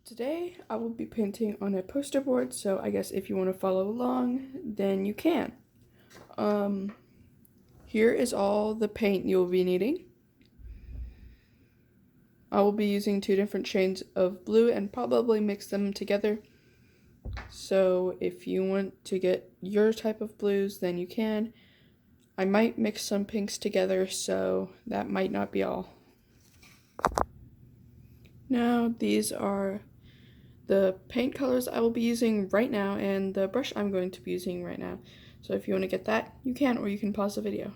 Today I will be painting on a poster board, so I guess if you want to follow along, then you can. Here is all the paint you'll be needing. I will be using two different shades of blue and probably mix them together. So if you want to get your type of blues, then you can. I might mix some pinks together, so that might not be all. Now these are the paint colors I will be using right now and the brush I'm going to be using right now. So if you want to get that, you can, or you can pause the video.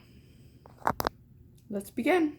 Let's begin.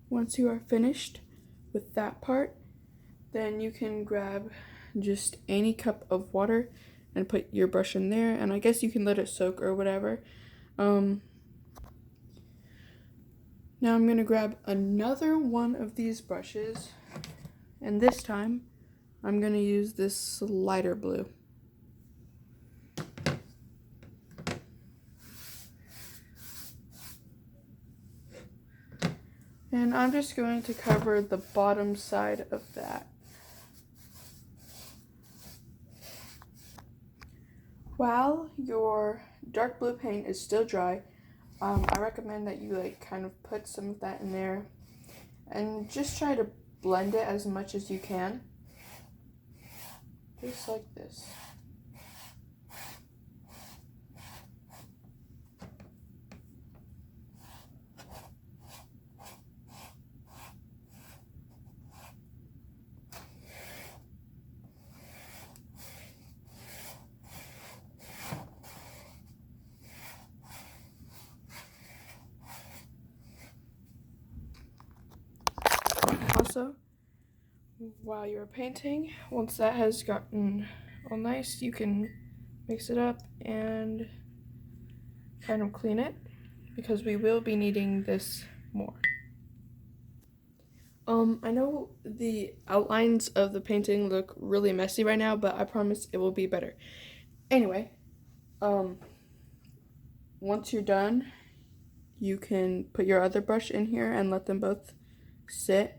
Once you are finished with that part, then you can grab just any cup of water and put your brush in there, and I guess you can let it soak or whatever. Now I'm going to grab another one of these brushes, and this time I'm going to use this lighter blue. And I'm just going to cover the bottom side of that. While your dark blue paint is still dry, I recommend that you kind of put some of that in there and just try to blend it as much as you can. Just like this. Also, while you're painting, once that has gotten all nice, you can mix it up and kind of clean it, because we will be needing this more. I know the outlines of the painting look really messy right now, but I promise it will be better. Anyway, once you're done, you can put your other brush in here and let them both sit.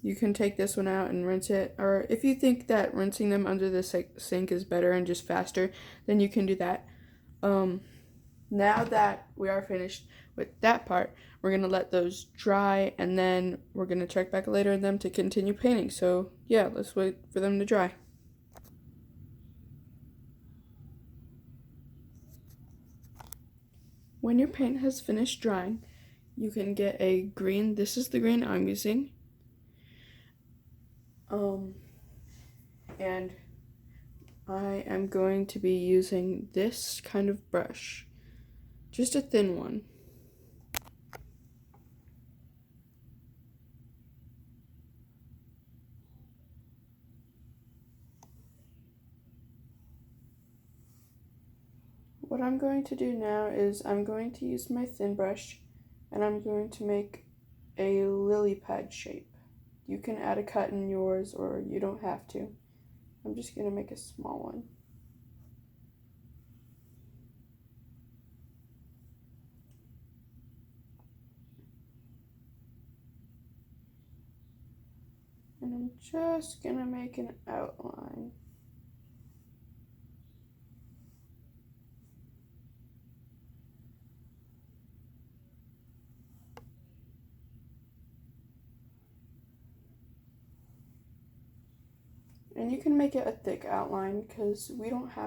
You can take this one out and rinse it, or if you think that rinsing them under the sink is better and just faster, then you can do that. Now that we are finished with that part, we're going to let those dry, and then we're going to check back later in them to continue painting. So yeah, let's wait for them to dry. When your paint has finished drying, you can get a green. This is the green I'm using. And I am going to be using this kind of brush, just a thin one. What I'm going to do now is I'm going to use my thin brush, and I'm going to make a lily pad shape. You can add a cut in yours, or you don't have to. I'm just going to make a small one. And I'm just going to make an outline. And you can make it a thick outline because we don't want to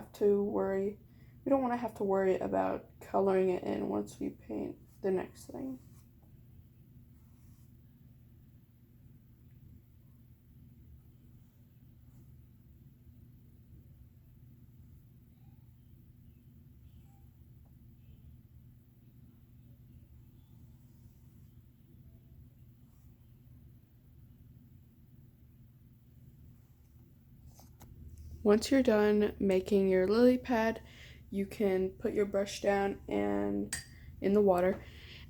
have to worry about coloring it in once we paint the next thing. Once you're done making your lily pad, you can put your brush down and in the water.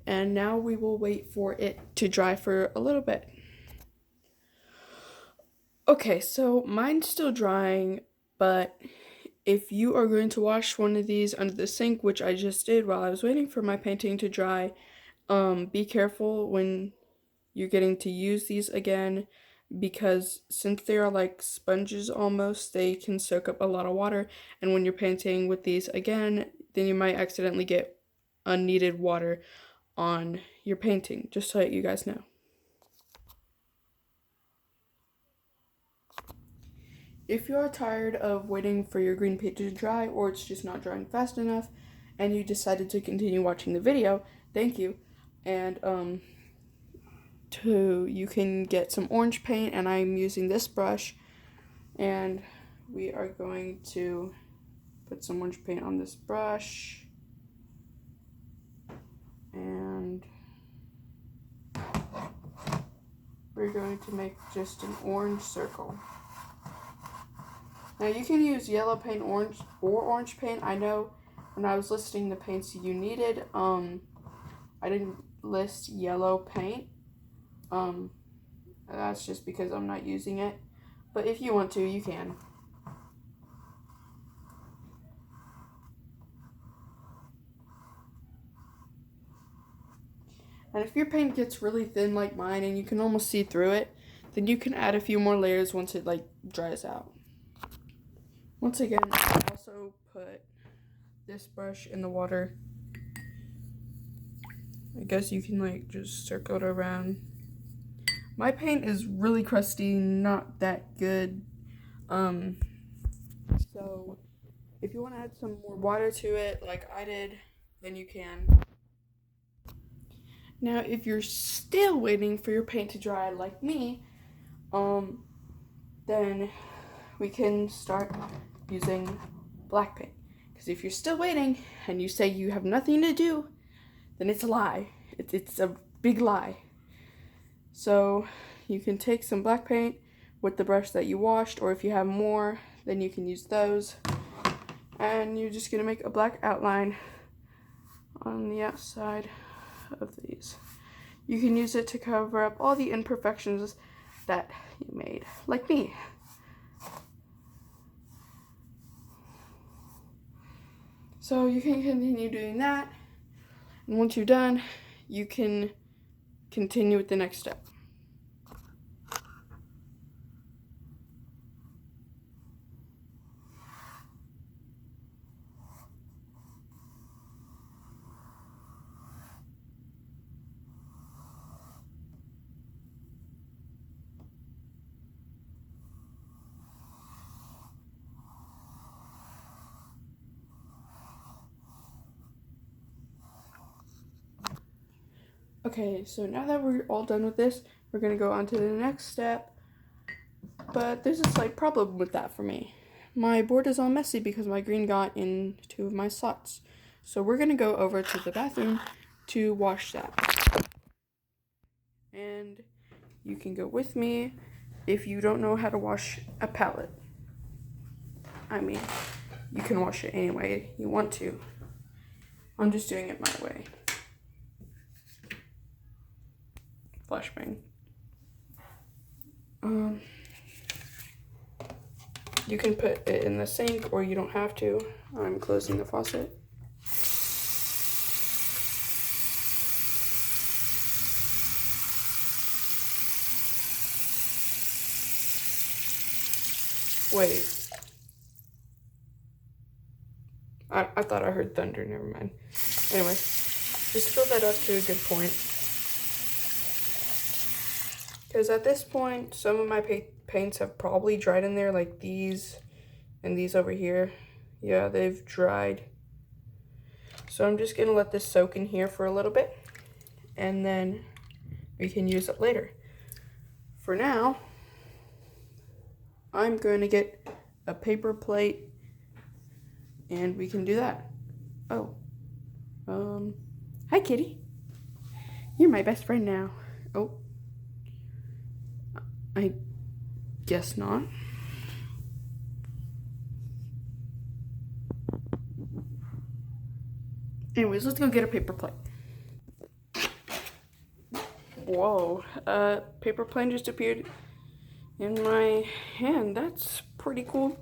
And now we will wait for it to dry for a little bit. Okay, so mine's still drying, but if you are going to wash one of these under the sink, which I just did while I was waiting for my painting to dry, be careful when you're getting to use these again, because since they are like sponges almost, they can soak up a lot of water, and when you're painting with these again, then you might accidentally get unneeded water on your painting, just to let you guys know. If you are tired of waiting for your green paint to dry, or it's just not drying fast enough, and you decided to continue watching the video, thank you. And you can get some orange paint, and I'm using this brush, and we are going to put some orange paint on this brush, and we're going to make just an orange circle. Now you can use yellow paint, orange, or orange paint. I know when I was listing the paints you needed, I didn't list yellow paint. That's just because I'm not using it. But if you want to, you can. And if your paint gets really thin like mine and you can almost see through it, then you can add a few more layers once it like dries out. Once again, I also put this brush in the water. I guess you can like just circle it around. My paint is really crusty, not that good. So if you want to add some more water to it like I did, then you can. Now if you're still waiting for your paint to dry like me, then we can start using black paint. Because if you're still waiting and you say you have nothing to do, then it's a lie. It's a big lie. So you can take some black paint with the brush that you washed, or if you have more, then you can use those. And you're just gonna make a black outline on the outside of these. You can use it to cover up all the imperfections that you made, like me. So you can continue doing that, and once you're done, you can continue with the next step. Okay, so now that we're all done with this, we're gonna go on to the next step. But there's a slight problem with that for me. My board is all messy because my green got in 2 of my slots. So we're gonna go over to the bathroom to wash that. And you can go with me if you don't know how to wash a palette. I mean, you can wash it any way you want to. I'm just doing it my way. Flashbang. You can put it in the sink or you don't have to. I'm closing the faucet. Wait. I thought I heard thunder, never mind. Anyway, just fill that up to a good point. Because at this point, some of my paints have probably dried in there, like these and these over here. Yeah, they've dried. So I'm just going to let this soak in here for a little bit, and then we can use it later. For now, I'm going to get a paper plate, and we can do that. Oh, hi kitty. You're my best friend now. Oh, I guess not. Anyways, let's go get a paper plate. Whoa, paper plane just appeared in my hand. That's pretty cool.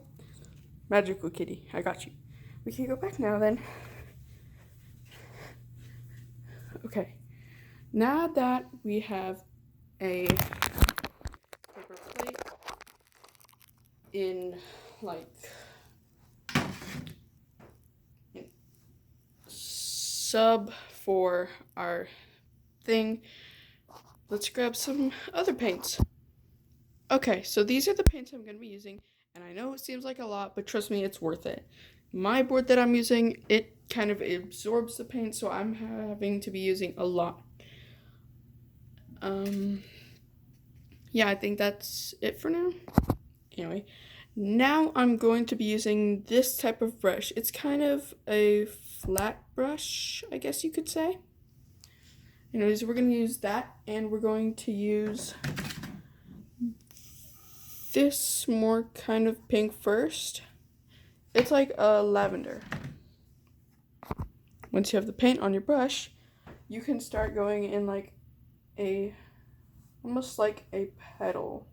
Magical kitty, I got you. We can go back now then. Okay, now that we have a paper plate in like sub for our thing, let's grab some other paints. Okay, so these are the paints I'm going to be using, and I know it seems like a lot, but trust me, it's worth it. My board that I'm using, it kind of absorbs the paint, so I'm having to be using a lot. Yeah, I think that's it for now. Anyway, now I'm going to be using this type of brush. It's kind of a flat brush, I guess you could say. Anyways, we're going to use that, and we're going to use this more kind of pink first. It's like a lavender. Once you have the paint on your brush, you can start going in like almost like a petal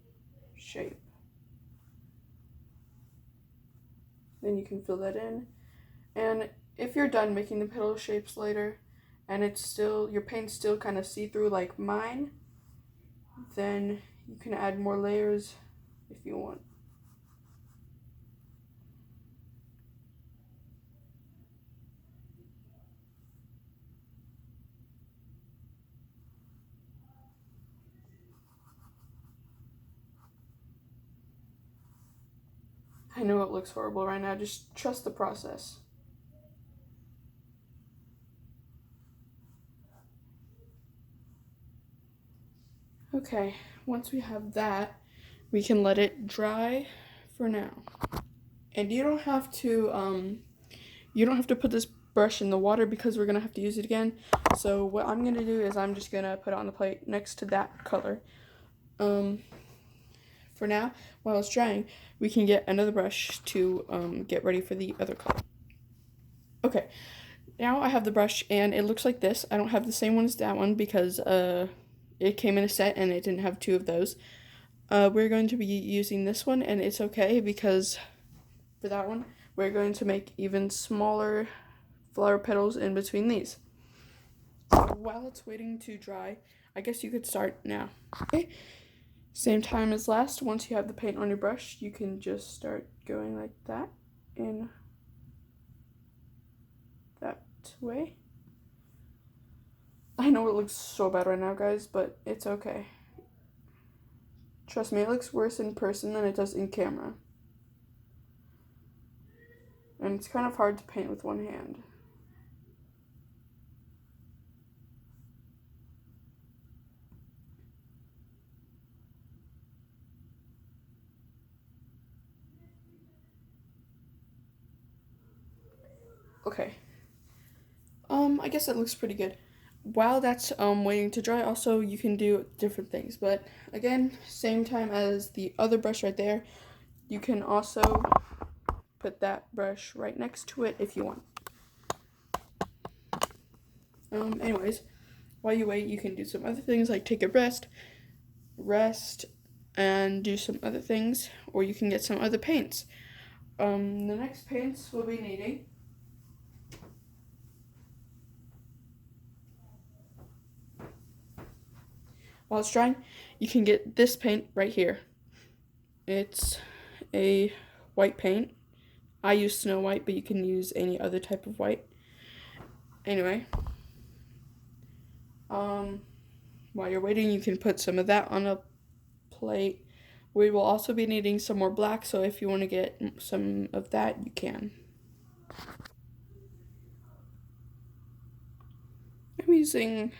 shape. Then you can fill that in. And if you're done making the petal shapes later, and it's still, your paint's still kind of see-through like mine, then you can add more layers if you want. I know it looks horrible right now, just trust the process. Okay, once we have that, we can let it dry for now. And you don't have to put this brush in the water because we're gonna have to use it again. So what I'm gonna do is I'm just gonna put it on the plate next to that color. For now, while it's drying, we can get another brush to get ready for the other color. Okay, now I have the brush and it looks like this. I don't have the same one as that one because it came in a set and it didn't have two of those. We're going to be using this one, and it's okay because for that one, we're going to make even smaller flower petals in between these. So while it's waiting to dry, I guess you could start now. Okay. Same time as last, once you have the paint on your brush, you can just start going like that in that way. I know it looks so bad right now, guys, but it's okay. Trust me, it looks worse in person than it does in camera. And it's kind of hard to paint with one hand. Okay. I guess it looks pretty good. While that's waiting to dry, also you can do different things. But again, same time as the other brush right there, you can also put that brush right next to it if you want. Anyways, while you wait, you can do some other things like take a rest, and do some other things, or you can get some other paints. The next paints we'll be needing while it's drying, you can get this paint right here. It's a white paint. I use Snow White, but you can use any other type of white. Anyway, while you're waiting, you can put some of that on a plate. We will also be needing some more black, so if you want to get some of that, you can. I'm using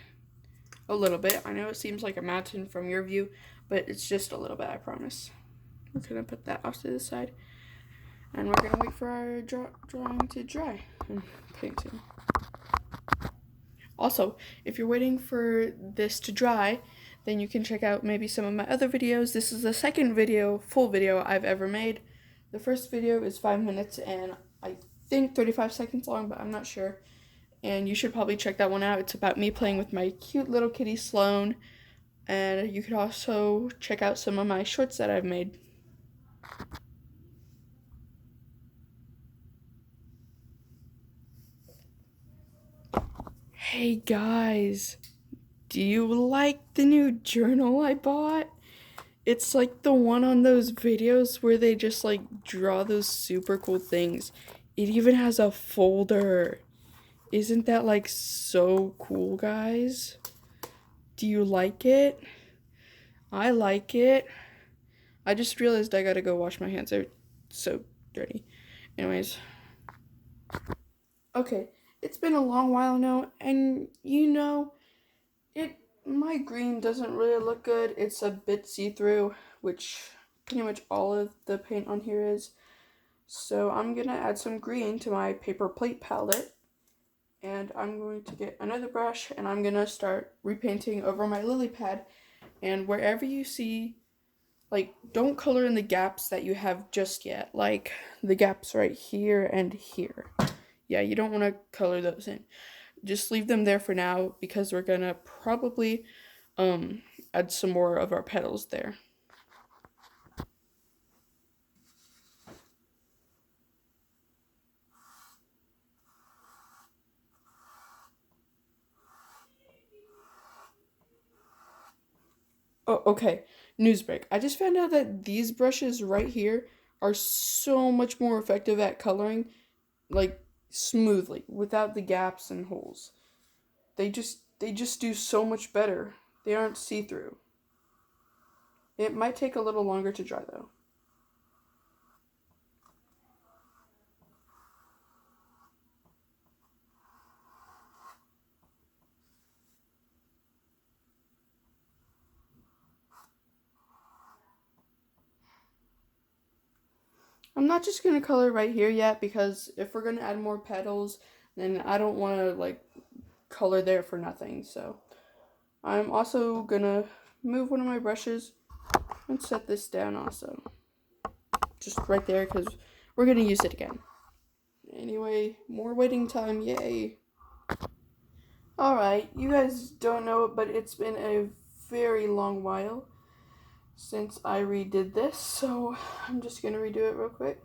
a little bit. I know it seems like a mountain from your view, but it's just a little bit, I promise. We're going to put that off to the side, and we're going to wait for our drawing to dry and painting. Also, if you're waiting for this to dry, then you can check out maybe some of my other videos. This is the second full video I've ever made. The first video is 5 minutes and I think 35 seconds long, but I'm not sure. And you should probably check that one out. It's about me playing with my cute little kitty Sloan. And you could also check out some of my shorts that I've made. Hey guys, do you like the new journal I bought? It's like the one on those videos where they just like draw those super cool things. It even has a folder. Isn't that like so cool, guys? Do you like it? I like it. I just realized I gotta go wash my hands. They're so dirty. Anyways. Okay, it's been a long while now, and my green doesn't really look good. It's a bit see-through, which pretty much all of the paint on here is. So I'm gonna add some green to my paper plate palette, and I'm going to get another brush, and I'm gonna start repainting over my lily pad. And wherever you see, like, don't color in the gaps that you have just yet, like the gaps right here and here. Yeah, you don't want to color those in. Just leave them there for now because we're gonna probably add some more of our petals there. Oh, okay. News break. I just found out that these brushes right here are so much more effective at coloring, like, smoothly, without the gaps and holes. They just do so much better. They aren't see-through. It might take a little longer to dry though. I'm not just gonna color right here yet because if we're gonna add more petals, then I don't want to like color there for nothing. So I'm also gonna move one of my brushes and set this down also. Just right there because we're gonna use it again. Anyway, more waiting time, yay. Alright, you guys don't know it, but it's been a very long while since I redid this, so I'm just gonna redo it real quick.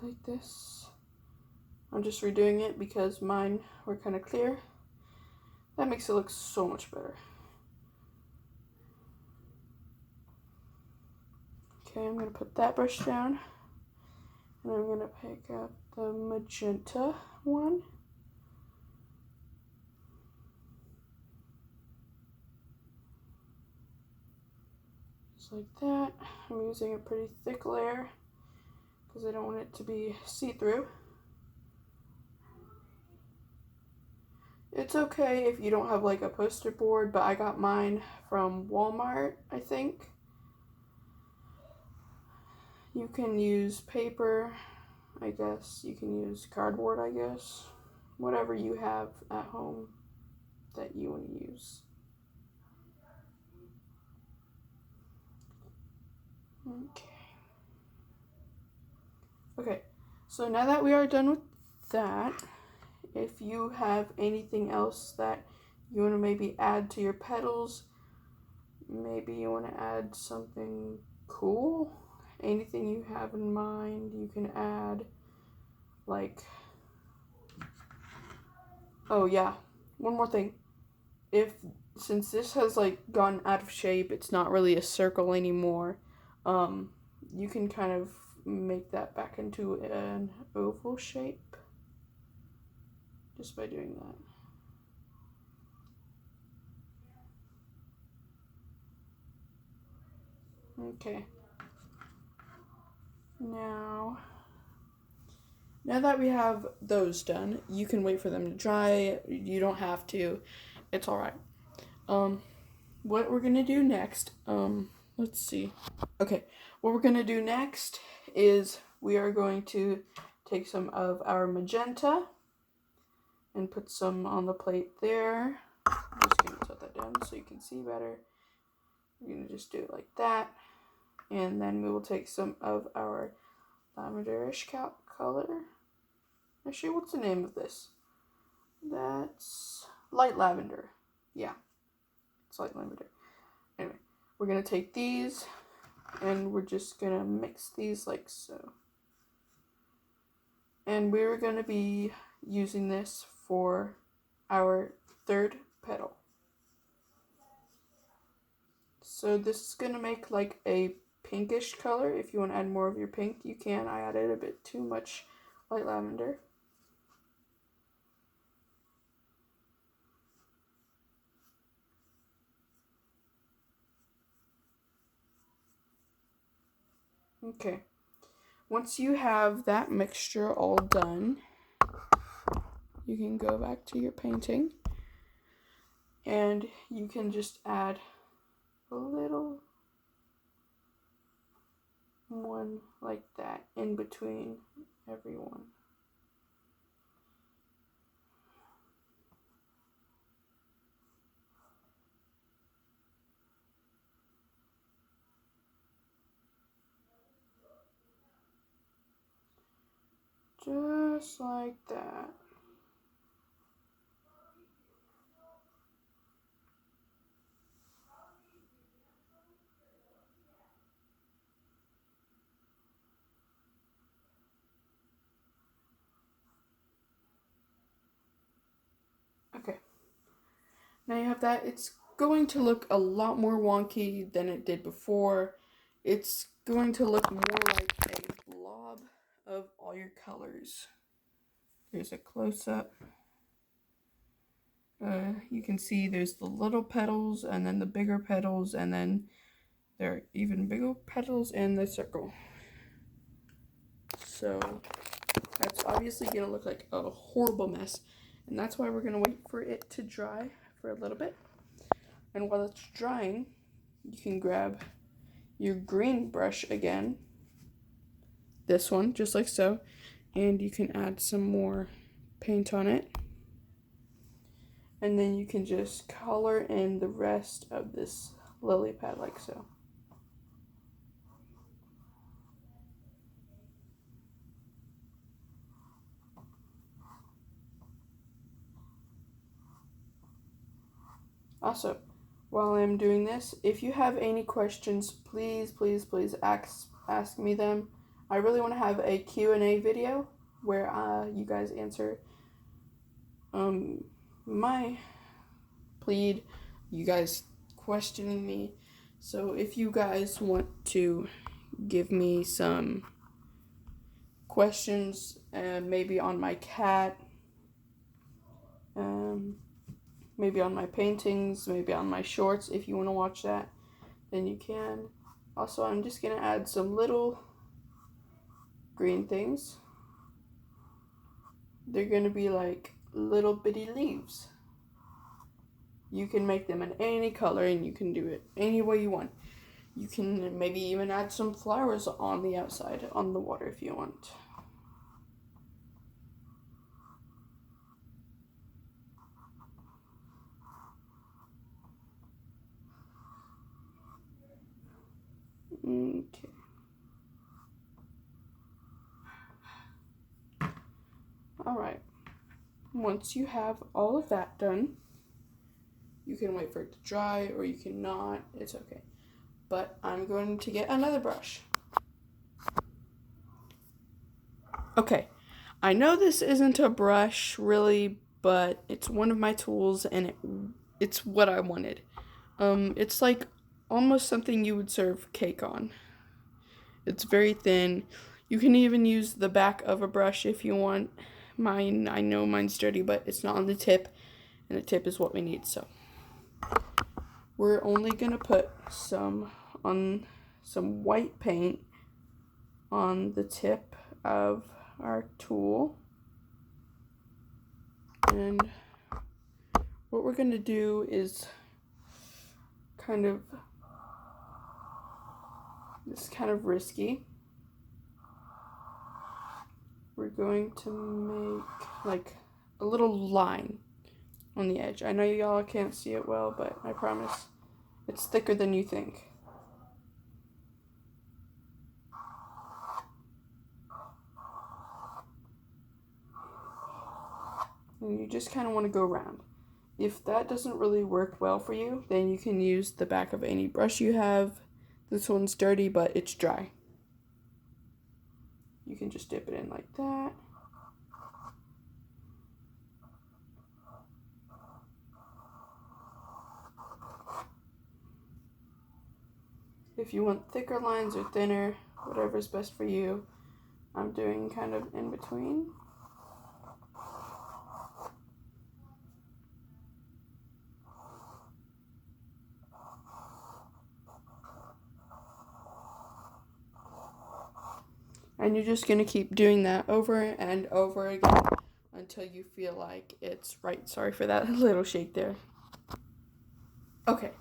Like this. I'm just redoing it because mine were kind of clear. That makes it look so much better. Okay, I'm gonna put that brush down, and I'm gonna pick up the magenta one. Just like that. I'm using a pretty thick layer because I don't want it to be see-through. It's okay if you don't have like a poster board, but I got mine from Walmart, I think. You can use paper, I guess. You can use cardboard, I guess. Whatever you have at home that you want to use. Okay, so now that we are done with that, if you have anything else that you want to maybe add to your petals, maybe you want to add something cool, anything you have in mind, you can add, like, oh yeah, one more thing. Since this has like gone out of shape, it's not really a circle anymore, you can kind of make that back into an oval shape just by doing that. Okay. Now that we have those done, you can wait for them to dry. You don't have to. It's alright. What we're gonna do next, let's see. Okay, what we're gonna do next is we are going to take some of our magenta and put some on the plate there. I'm just gonna set that down so you can see better. We're gonna just do it like that. And then we will take some of our lavenderish color. Actually, what's the name of this? That's light lavender. Yeah, it's light lavender. Anyway, we're gonna take these and we're just gonna mix these like so. And we're gonna be using this for our third petal. So this is gonna make like a pinkish color. If you want to add more of your pink, you can. I added a bit too much light lavender. Okay, once you have that mixture all done, you can go back to your painting and you can just add a little one like that in between every one. Just like that. Okay. Now you have that. It's going to look a lot more wonky than it did before. It's going to look more like a blob of all your colors. Here's a close-up. You can see there's the little petals and then the bigger petals, and then there are even bigger petals in the circle. So that's obviously going to look like a horrible mess, and that's why we're going to wait for it to dry for a little bit. And while it's drying, you can grab your green brush again, this one, just like so, and you can add some more paint on it. And then you can just color in the rest of this lily pad like so. Also, while I'm doing this, if you have any questions, please ask me them. I really want to have a Q&A video where you guys answer my plead, you guys questioning me. So if you guys want to give me some questions, maybe on my cat, maybe on my paintings, maybe on my shorts, if you want to watch that, then you can. Also, I'm just going to add some little green things. They're going to be like little bitty leaves. You can make them in any color and you can do it any way you want. You can maybe even add some flowers on the outside, on the water if you want. Okay. Alright. Once you have all of that done, you can wait for it to dry or you can not. It's okay. But I'm going to get another brush. Okay. I know this isn't a brush really, but it's one of my tools and it's what I wanted. It's like almost something you would serve cake on. It's very thin. You can even use the back of a brush if you want. Mine, I know mine's dirty, but it's not on the tip, and the tip is what we need. So we're only gonna put some on some white paint on the tip of our tool. And what we're going to do is it's kind of risky. We're going to make like a little line on the edge. I know y'all can't see it well, but I promise it's thicker than you think. And you just kind of want to go around. If that doesn't really work well for you, then you can use the back of any brush you have. This one's dirty, but it's dry. You can just dip it in like that. If you want thicker lines or thinner, whatever's best for you. I'm doing kind of in between. And you're just going to keep doing that over and over again until you feel like it's right. Sorry for that little shake there. Okay,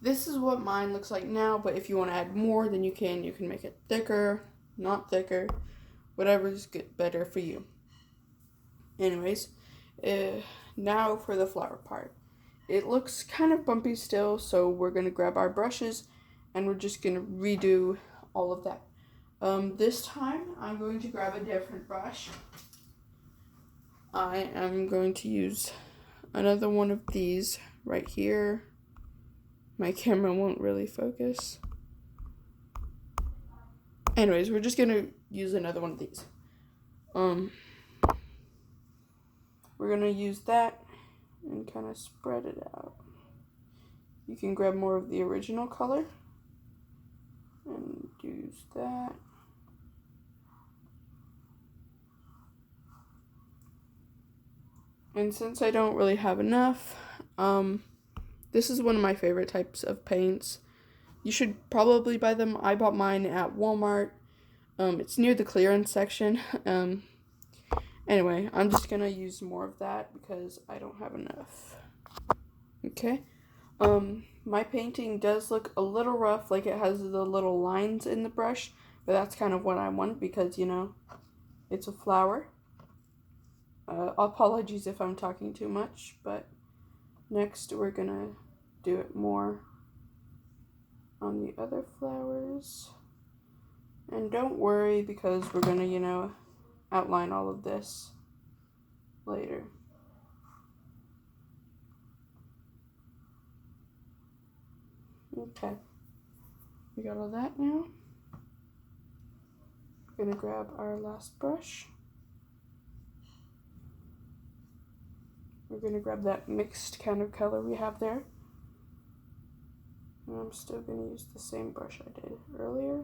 this is what mine looks like now, but if you want to add more, then you can. You can make it thicker, not thicker, whatever's better for you. Anyways, now for the flower part. It looks kind of bumpy still, so we're going to grab our brushes and we're just going to redo all of that. This time, I'm going to grab a different brush. I am going to use another one of these right here. My camera won't really focus. Anyways, we're just going to use another one of these. We're going to use that and kind of spread it out. You can grab more of the original color and use that. And since I don't really have enough, this is one of my favorite types of paints. You should probably buy them. I bought mine at Walmart. It's near the clearance section. Anyway, I'm just gonna use more of that because I don't have enough. Okay. My painting does look a little rough, like it has the little lines in the brush, but that's kind of what I want because, you know, it's a flower. Apologies if I'm talking too much, but next we're gonna do it more on the other flowers. And don't worry because we're gonna, you know, outline all of this later. Okay, we got all that now. We're gonna grab our last brush. We're going to grab that mixed kind of color we have there. And I'm still going to use the same brush I did earlier.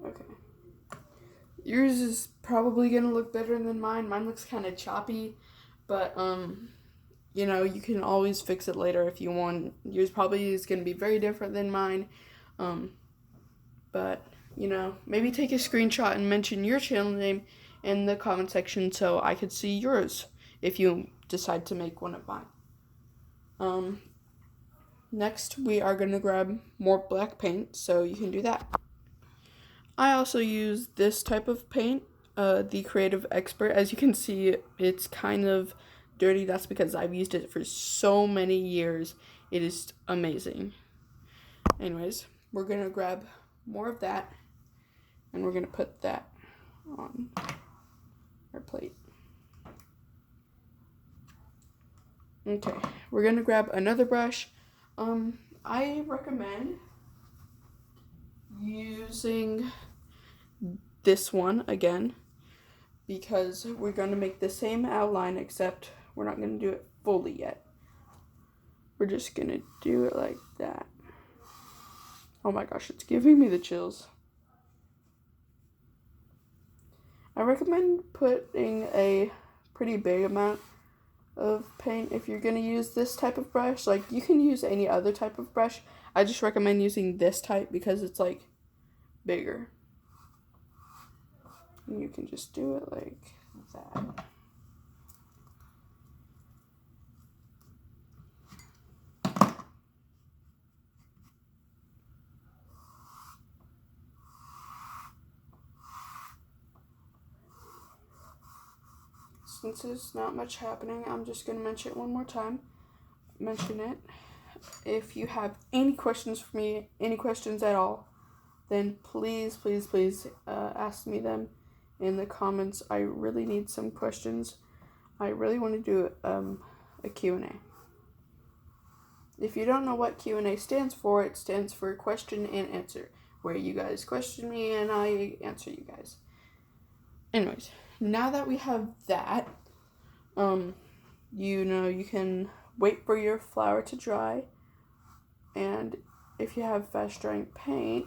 Okay. Yours is probably gonna look better than mine. Mine looks kind of choppy, but you know, you can always fix it later if you want. Yours probably is gonna be very different than mine, but you know, maybe take a screenshot and mention your channel name in the comment section so I could see yours if you decide to make one of mine. Next we are gonna grab more black paint, so you can do that. I also use this type of paint, the Creative Expert. As you can see, it's kind of dirty. That's because I've used it for so many years. It is amazing. Anyways, we're going to grab more of that, and we're going to put that on our plate. Okay, we're going to grab another brush. I recommend using this one again, because we're going to make the same outline, except we're not going to do it fully yet. We're just going to do it like that. Oh my gosh, it's giving me the chills. I recommend putting a pretty big amount of paint if you're going to use this type of brush. Like, you can use any other type of brush. I just recommend using this type because it's like bigger. And you can just do it like that. Since there's not much happening, I'm just going to mention it one more time. If you have any questions for me, any questions at all, then please ask me them in the comments. I really need some questions. I really want to do a Q&A. If you don't know what Q&A stands for, it stands for question and answer, where you guys question me and I answer you guys. Anyways, now that we have that, you can wait for your flour to dry, and if you have fast drying paint,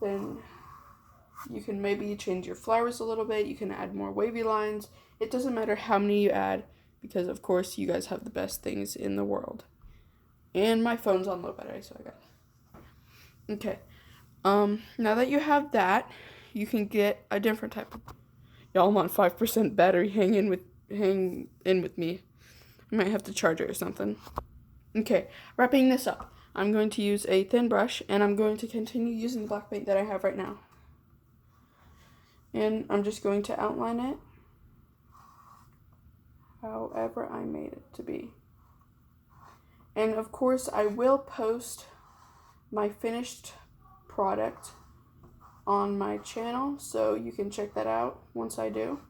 then you can maybe change your flowers a little bit. You can add more wavy lines. It doesn't matter how many you add, because of course you guys have the best things in the world. And my phone's on low battery, so I got it. Okay. Now that you have that, you can get a different type of... Y'all, I'm on 5% battery. Hang in with me. I might have to charge it or something. Okay, wrapping this up. I'm going to use a thin brush, and I'm going to continue using the black paint that I have right now. And I'm just going to outline it however I made it to be. And of course, I will post my finished product on my channel, so you can check that out once I do.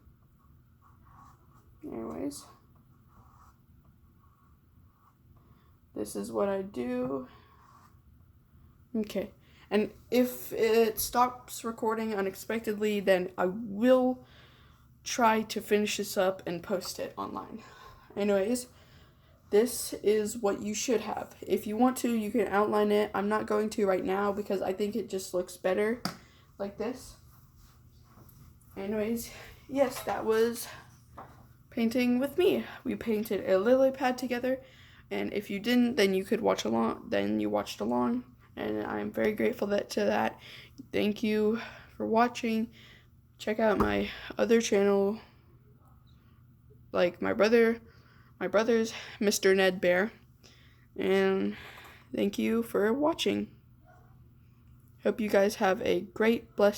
Anyways, this is what I do. Okay, and if it stops recording unexpectedly, then I will try to finish this up and post it online. Anyways, this is what you should have. If you want to, you can outline it. I'm not going to right now because I think it just looks better like this. Anyways, yes, that was painting with me. We painted a lily pad together, and if you didn't, then you could watch along. Then you watched along, and I'm very grateful to that. Thank you for watching. Check out my other channel, like my brother's Mr. Ned Bear, and thank you for watching. Hope you guys have a great, blessed